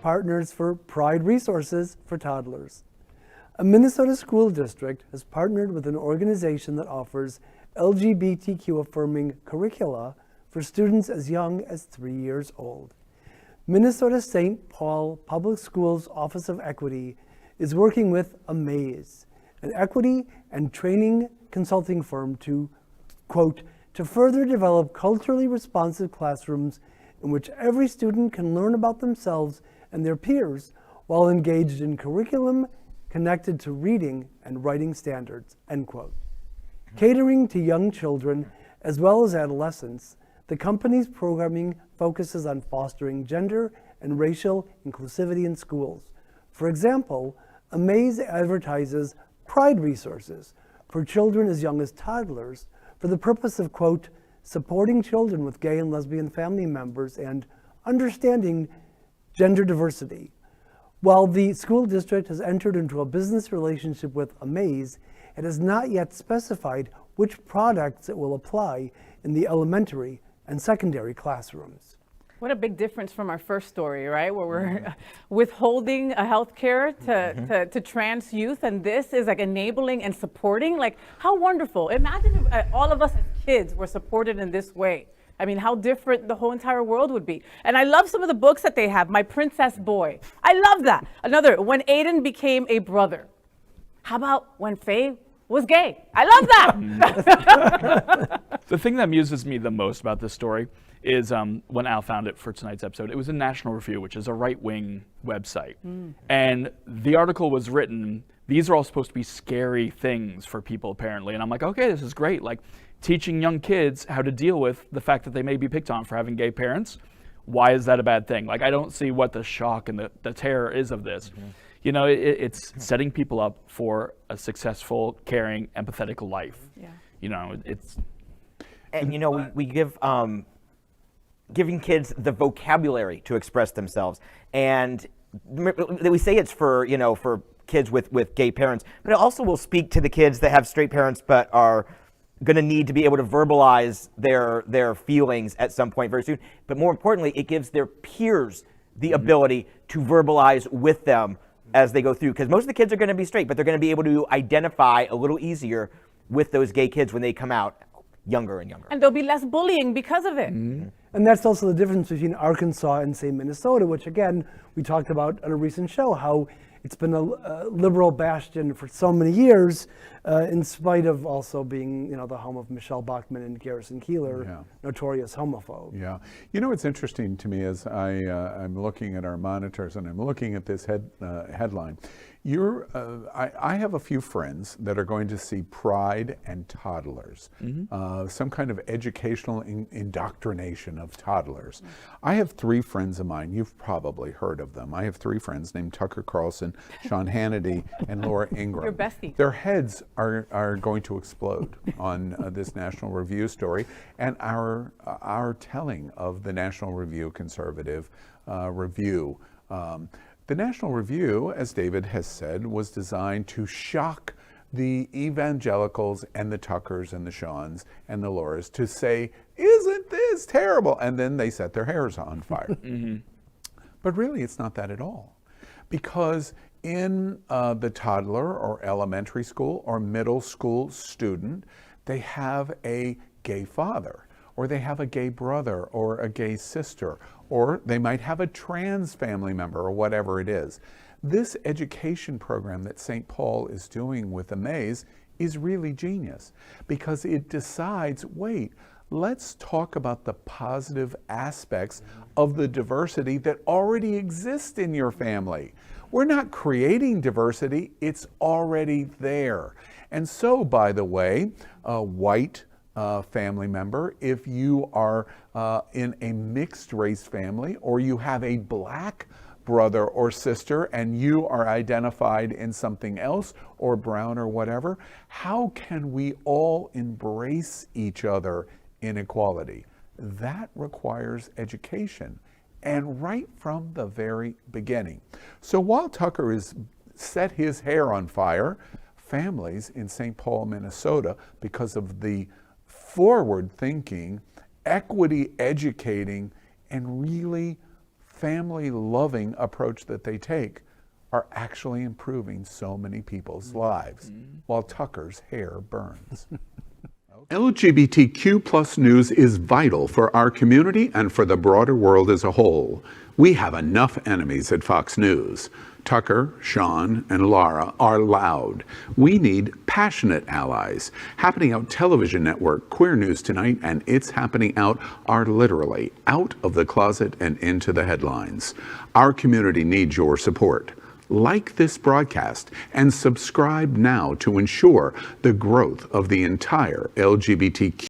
partners for Pride Resources for Toddlers. A Minnesota school district has partnered with an organization that offers LGBTQ-affirming curricula for students as young as 3 years old. Minnesota St. Paul Public Schools Office of Equity is working with AMAZE, an equity and training consulting firm to, quote, to further develop culturally responsive classrooms in which every student can learn about themselves and their peers while engaged in curriculum connected to reading and writing standards, end quote. Catering to young children as well as adolescents, the company's programming focuses on fostering gender and racial inclusivity in schools. For example, AMAZE advertises Pride Resources for children as young as toddlers for the purpose of, quote, supporting children with gay and lesbian family members and understanding gender diversity. While the school district has entered into a business relationship with AMAZE, it has not yet specified which products it will apply in the elementary and secondary classrooms. What a big difference from our first story, right? Where we're withholding a healthcare to trans youth, and this is like enabling and supporting. Like, how wonderful. Imagine if all of us as kids were supported in this way. I mean, how different the whole entire world would be. And I love some of the books that they have. My Princess Boy. I love that. Another, When Aiden Became a Brother. How about When Faye was gay? I love that. The thing that amuses me the most about this story is when Al found it for tonight's episode, it was in National Review, which is a right-wing website. And the article was written, these are all supposed to be scary things for people apparently. And I'm like, okay, this is great. Like teaching young kids how to deal with the fact that they may be picked on for having gay parents. Why is that a bad thing? Like, I don't see what the shock and the terror is of this. You know, it's setting people up for a successful, caring, empathetic life. Yeah. You know, it's... And you know, we give giving kids the vocabulary to express themselves, and we say it's for, you know, for kids with gay parents, but it also will speak to the kids that have straight parents but are going to need to be able to verbalize their feelings at some point very soon. But more importantly, it gives their peers the ability to verbalize with them as they go through, because most of the kids are going to be straight, but they're going to be able to identify a little easier with those gay kids when they come out younger and younger. And there'll be less bullying because of it. And that's also the difference between Arkansas and, say, Minnesota, which, again, we talked about on a recent show, how it's been a liberal bastion for so many years, in spite of also being, you know, the home of Michelle Bachmann and Garrison Keillor, notorious homophobe. Yeah. You know, what's interesting to me is I'm looking at our monitors and I'm looking at this headline. I have a few friends that are going to see Pride and Toddlers, some kind of educational indoctrination of toddlers. I have 3 friends of mine, you've probably heard of them. I have 3 friends named Tucker Carlson, Sean Hannity, and Laura Ingraham. Your bestie. Their heads are going to explode on this National Review story, and our telling of the National Review conservative review. The National Review, as David has said, was designed to shock the evangelicals and the Tuckers and the Seans and the Lauras to say, isn't this terrible? And then they set their hairs on fire. But really, it's not that at all. Because in the toddler or elementary school or middle school student, they have a gay father, or they have a gay brother or a gay sister, or they might have a trans family member or whatever it is. This education program that St. Paul is doing with AMAZE is really genius, because it decides, wait, let's talk about the positive aspects of the diversity that already exists in your family. We're not creating diversity, it's already there. And so, by the way, a white family member, if you are in a mixed race family, or you have a black brother or sister and you are identified in something else, or brown or whatever, how can we all embrace each other in equality? That requires education, and right from the very beginning. So while Tucker has set his hair on fire, families in St. Paul, Minnesota, because of the forward thinking, equity educating, and really family-loving approach that they take are actually improving so many people's lives, while Tucker's hair burns. LGBTQ+ news is vital for our community and for the broader world as a whole. We have enough enemies at Fox News. Tucker, Sean, and Laura are loud. We need passionate allies. Happening Out Television Network, Queer News Tonight, and It's Happening Out are literally out of the closet and into the headlines. Our community needs your support. Like this broadcast and subscribe now to ensure the growth of the entire LGBTQ